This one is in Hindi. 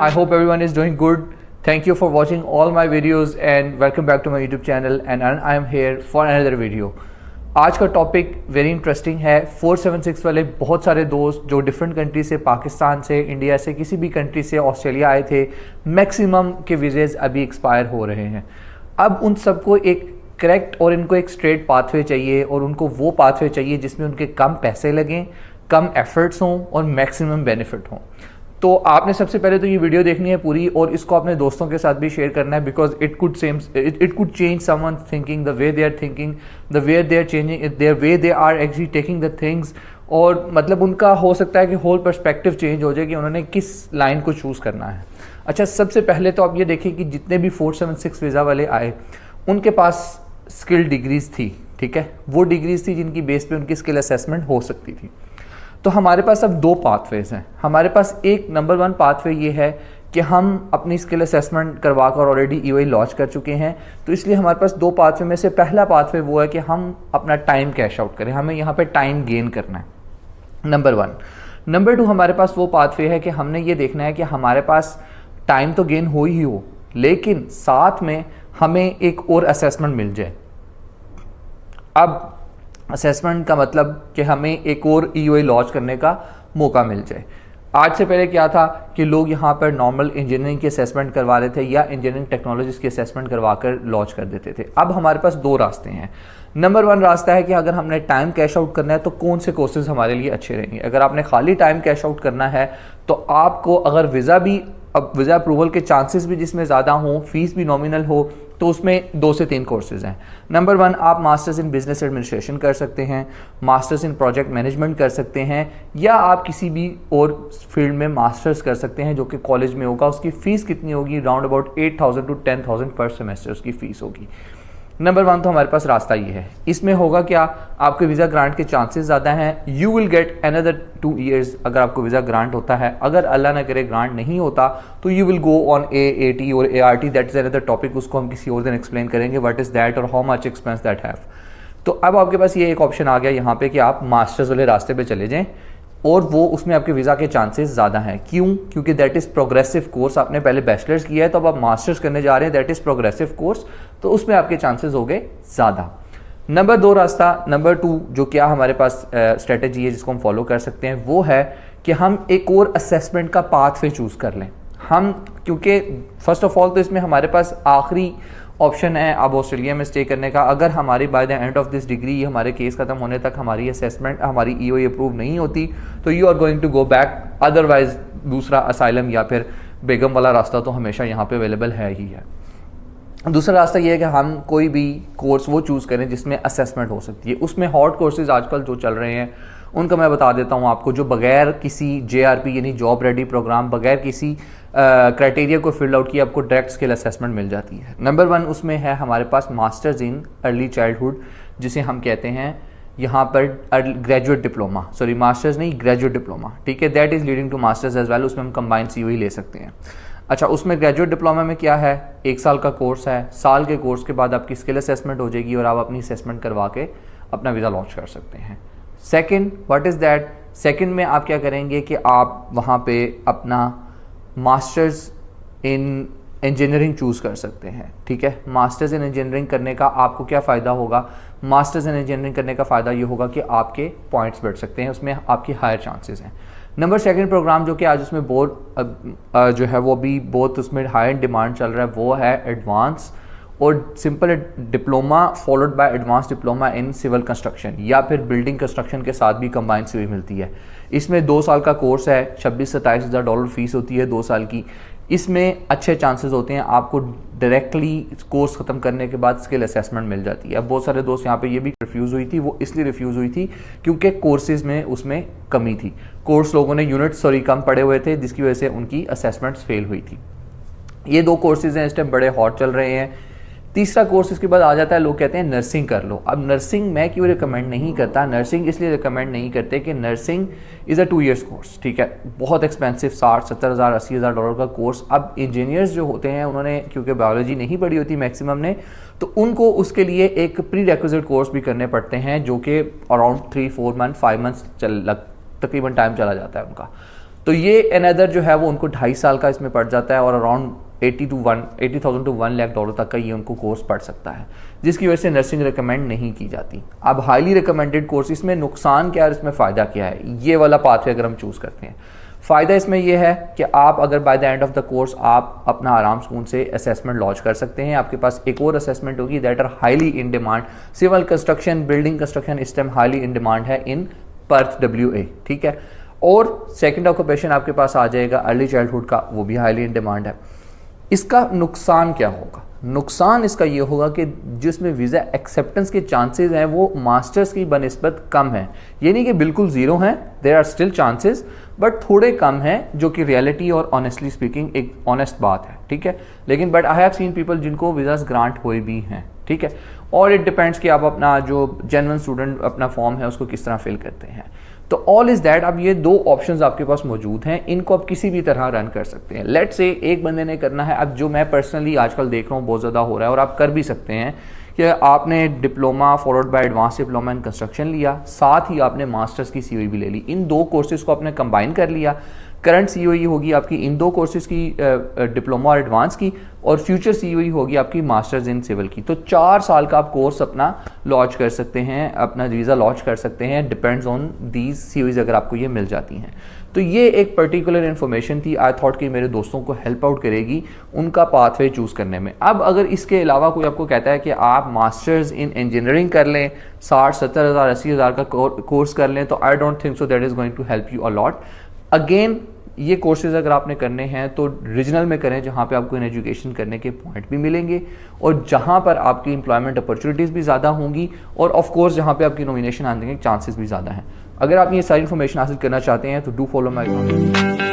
I hope everyone is doing good. Thank you for watching all my videos and welcome back to my YouTube channel and I am here for another video. आज का टॉपिक वेरी इंटरेस्टिंग है। 476 वाले बहुत सारे दोस्त जो डिफरेंट कंट्री से, पाकिस्तान से, इंडिया से, किसी भी कंट्री से, ऑस्ट्रेलिया आए थे, मैक्सिमम के वीज़ेज़ अभी एक्सपायर हो रहे हैं। अब उन सबको एक करेक्ट और इनको एक स्ट्रेट पाथवे चाहिए और उनको वो पाथवे चाहिए जिसमें उनके कम पैसे लगें, कम एफर्ट्स हों और मैक्सिमम बेनिफिट हों। तो आपने सबसे पहले तो ये वीडियो देखनी है पूरी और इसको अपने दोस्तों के साथ भी शेयर करना है, because it could change someone thinking, the way they are thinking, the way they are changing, their way they are actually taking the things. और मतलब उनका हो सकता है कि होल पर्सपेक्टिव चेंज हो जाए कि उन्होंने किस लाइन को चूज़ करना है। अच्छा, सबसे पहले तो आप ये देखिए कि जितने भी 476 वीज़ा वाले आए उनके पास स्किल डिग्रीज थी, ठीक है, वो डिग्रीज थी जिनकी बेस पे उनकी स्किल असेसमेंट हो सकती थी। तो हमारे पास अब दो पाथवेज हैं। हमारे पास एक नंबर 1 पाथवे ये है कि हम अपनी स्किल असेसमेंट करवा कर ऑलरेडी ईओआई लॉन्च कर चुके हैं, तो इसलिए हमारे पास दो पाथवे में से पहला पाथवे वो है कि हम अपना टाइम कैश आउट करें, हमें यहाँ पे टाइम गेन करना है, नंबर 1। नंबर 2 हमारे पास वो पाथवे है कि हमने ये देखना है कि हमारे पास टाइम तो गेन हो ही हो, लेकिन साथ में हमें एक और असेसमेंट मिल जाए। अब असेसमेंट का मतलब कि हमें एक और ईओआई लॉन्च करने का मौका मिल जाए। आज से पहले क्या था कि लोग यहाँ पर नॉर्मल इंजीनियरिंग की असेसमेंट करवा रहे थे या इंजीनियरिंग टेक्नोलॉजीज़ की असेसमेंट करवा कर लॉन्च कर देते थे। अब हमारे पास दो रास्ते हैं। नंबर 1 रास्ता है कि अगर हमने टाइम कैश आउट करना है तो कौन से कोर्सेज हमारे लिए अच्छे रहेंगे। अगर आपने खाली टाइम कैश आउट करना है तो आपको अगर वीज़ा अप्रूवल के चांसेस भी जिसमें ज़्यादा हों, फीस भी नॉमिनल हो, तो उसमें 2 से 3 कोर्सेज हैं। नंबर 1 आप मास्टर्स इन बिजनेस एडमिनिस्ट्रेशन कर सकते हैं, मास्टर्स इन प्रोजेक्ट मैनेजमेंट कर सकते हैं, या आप किसी भी और फील्ड में मास्टर्स कर सकते हैं जो कि कॉलेज में होगा। उसकी फ़ीस कितनी होगी? राउंड अबाउट 8,000 to 10,000 पर सेमेस्टर उसकी फ़ीस होगी। नंबर 1 तो हमारे पास रास्ता ये है। इसमें होगा क्या, आपके वीज़ा ग्रांट के चांसेस ज़्यादा हैं। You will get another 2 years अगर आपको वीज़ा ग्रांट होता है। अगर अल्लाह ना करे ग्रांट नहीं होता तो you will go on AAT और ART, that is another topic, उसको हम किसी और दिन एक्सप्लेन करेंगे, व्हाट इज़ दैट और how much expense that have. तो अब आपके पास ये एक ऑप्शन आ गया यहाँ पे कि आप मास्टर्स वाले रास्ते पे चले जाएँ और वो उसमें आपके वीज़ा के चांसेस ज़्यादा हैं। क्यों? क्योंकि दैट इज़ प्रोग्रेसिव कोर्स। आपने पहले बैचलर्स किया है तो अब आप मास्टर्स करने जा रहे हैं, दैट इज़ प्रोग्रेसिव कोर्स, तो उसमें आपके चांसेस हो गए ज़्यादा। नंबर 2 रास्ता, नंबर 2 जो क्या हमारे पास स्ट्रेटजी है जिसको हम फॉलो कर सकते हैं, वो है कि हम एक और असेसमेंट का पाथवे चूज़ कर लें। हम क्योंकि फर्स्ट ऑफ ऑल तो इसमें हमारे पास आखिरी ऑप्शन है अब ऑस्ट्रेलिया में स्टे करने का। अगर हमारी by the end of this degree, हमारे केस ख़त्म होने तक हमारी असेसमेंट, हमारी ईओआई अप्रूव नहीं होती तो you are going to go back. Otherwise दूसरा असाइलम या फिर बेगम वाला रास्ता तो हमेशा यहाँ पे अवेलेबल है ही है। दूसरा रास्ता ये है कि हम कोई भी कोर्स वो चूज़ करें जिसमें असेसमेंट हो सकती है। उसमें हॉट कोर्सेज आजकल जो चल रहे हैं उनका मैं बता देता हूँ आपको, जो बगैर किसी JRP यानी जॉब रेडी प्रोग्राम, बगैर किसी क्राइटेरिया को फिल आउट किए आपको डायरेक्ट स्किल असेसमेंट मिल जाती है। नंबर 1 उसमें है हमारे पास मास्टर्स इन अर्ली चाइल्डहुड, जिसे हम कहते हैं यहाँ पर ग्रेजुएट डिप्लोमा, सॉरी मास्टर्स नहीं, ग्रेजुएट डिप्लोमा, ठीक है, that is leading to masters as well. उसमें हम कंबाइंड COE ले सकते हैं। अच्छा, उसमें ग्रेजुएट डिप्लोमा में क्या है, 1 साल का कोर्स है। साल के कोर्स के बाद आपकी स्किल असेसमेंट हो जाएगी और आप अपनी असेसमेंट करवा के अपना वीज़ा लॉन्च कर सकते हैं। Second, what is that, second में आप क्या करेंगे कि आप वहाँ पे अपना मास्टर्स इन इंजीनियरिंग चूज़ कर सकते हैं, ठीक है। मास्टर्स इन इंजीनियरिंग करने का आपको क्या फ़ायदा होगा? मास्टर्स इन इंजीनियरिंग करने का फ़ायदा ये होगा कि आपके पॉइंट्स बढ़ सकते हैं, उसमें आपकी हायर चांसेस हैं। नंबर 2 प्रोग्राम जो कि आज उसमें बहुत जो है वो भी बहुत उसमें हाई डिमांड चल रहा है, वो है एडवांस और simple diploma followed by advance diploma in civil construction, या फिर बिल्डिंग कंस्ट्रक्शन के साथ भी कंबाइंड COE मिलती है। इसमें 2 साल का कोर्स है, 26-27 हज़ार डॉलर फीस होती है 2 साल की। इसमें अच्छे चांसेस होते हैं आपको डायरेक्टली कोर्स ख़त्म करने के बाद स्किल असेसमेंट मिल जाती है। अब बहुत सारे दोस्त यहाँ पे ये भी रिफ्यूज़ हुई थी, वो इसलिए रिफ्यूज़ हुई थी क्योंकि कोर्सेज़ में उसमें कमी थी। कोर्स लोगों ने यूनिट्स कम पढ़े हुए थे जिसकी वजह से उनकी असेसमेंट्स फेल हुई थी। ये 2 कोर्सेज़ हैं, इस टाइम बड़े हॉट चल रहे हैं। तीसरा कोर्स इसके बाद आ जाता है, लोग कहते हैं नर्सिंग कर लो। अब नर्सिंग मैं क्यों रिकमेंड नहीं करता, नर्सिंग इसलिए रिकमेंड नहीं करते कि nursing is a 2 years course, ठीक है, बहुत एक्सपेंसिव, 60-70 हज़ार 80 हज़ार डॉलर का कोर्स। अब इंजीनियर्स जो होते हैं उन्होंने क्योंकि बायोलॉजी नहीं पढ़ी होती मैक्सिमम ने, तो उनको उसके लिए एक प्री रिक्विजिट कोर्स भी करने पड़ते हैं जो कि अराउंड 3-4 months 5 months तकरीबन टाइम चला जाता है उनका। तो ये अनदर जो है वो उनको 2.5 साल का इसमें पड़ जाता है और अराउंड 80,000 to $1 lakh तक का ये उनको कोर्स पड़ सकता है, जिसकी वजह से नर्सिंग रिकमेंड नहीं की जाती। अब हाईली रिकमेंडेड कोर्स, इसमें नुकसान क्या है और इसमें फ़ायदा क्या है, ये वाला पाथवे अगर हम चूज़ करते हैं। फ़ायदा इसमें यह है कि आप अगर by the end of the course आप अपना आराम सुकून से असेसमेंट लॉन्च कर सकते हैं। आपके पास एक और असेसमेंट होगी that are highly in demand. Civil construction, building construction इस टाइम हाईली इन डिमांड है इन पर्थ WA, ठीक है। और सेकंड ऑक्यूपेशन आपके पास आ जाएगा अर्ली चाइल्डहुड का, वो भी हाईली इन डिमांड है। इसका नुकसान क्या होगा? नुकसान इसका ये होगा कि जिसमें वीज़ा एक्सेप्टेंस के चांसेस हैं वो मास्टर्स की बनिस्बत कम है। ये नहीं कि बिल्कुल ज़ीरो हैं, there are still chances, but थोड़े कम हैं, जो कि रियलिटी और ऑनेस्टली स्पीकिंग एक ऑनेस्ट बात है, ठीक है। लेकिन but I have seen people जिनको वीज़ास ग्रांट हुए भी हैं, ठीक है। और इट डिपेंड्स कि आप अपना जो जेन्युइन स्टूडेंट अपना फॉर्म है उसको किस तरह फिल करते हैं। तो ऑल इज दैट, अब ये 2 ऑप्शंस आपके पास मौजूद हैं, इनको आप किसी भी तरह रन कर सकते हैं। लेट्स से एक बंदे ने करना है, अब जो मैं पर्सनली आजकल देख रहा हूँ बहुत ज़्यादा हो रहा है और आप कर भी सकते हैं कि आपने diploma followed by advance diploma in construction लिया, साथ ही आपने मास्टर्स की COE भी ले ली। इन 2 कोर्सेज को आपने कंबाइन कर लिया। करंट COE होगी आपकी इन 2 कोर्सेज की, डिप्लोमा और एडवांस की, और फ्यूचर COE होगी आपकी मास्टर्स इन सिविल की। तो 4 साल का आप कोर्स अपना लॉन्च कर सकते हैं, अपना वीज़ा लॉन्च कर सकते हैं, डिपेंड्स ऑन दीज COEs अगर आपको ये मिल जाती हैं। तो ये एक पर्टिकुलर इन्फॉर्मेशन थी, आई थॉट कि मेरे दोस्तों को हेल्प आउट करेगी उनका पाथवे चूज़ करने में। अब अगर इसके अलावा कोई आपको कहता है कि आप मास्टर्स इन इंजीनियरिंग कर लें, 60-70 हज़ार 80 हज़ार का कोर्स कर लें, तो I don't think so that is going to help you a lot. Again ये कोर्सेज अगर आपने करने हैं तो रीजनल में करें, जहाँ पे आपको इन एजुकेशन करने के पॉइंट भी मिलेंगे और जहाँ पर आपकी एम्प्लॉयमेंट अपॉर्चुनिटीज़ भी ज़्यादा होंगी, और ऑफ कोर्स जहाँ पे आपकी नॉमिनेशन आने के चांसेस भी ज़्यादा हैं। अगर आप ये सारी इन्फॉर्मेशन हासिल करना चाहते हैं तो डू फॉलो माई अकाउंट।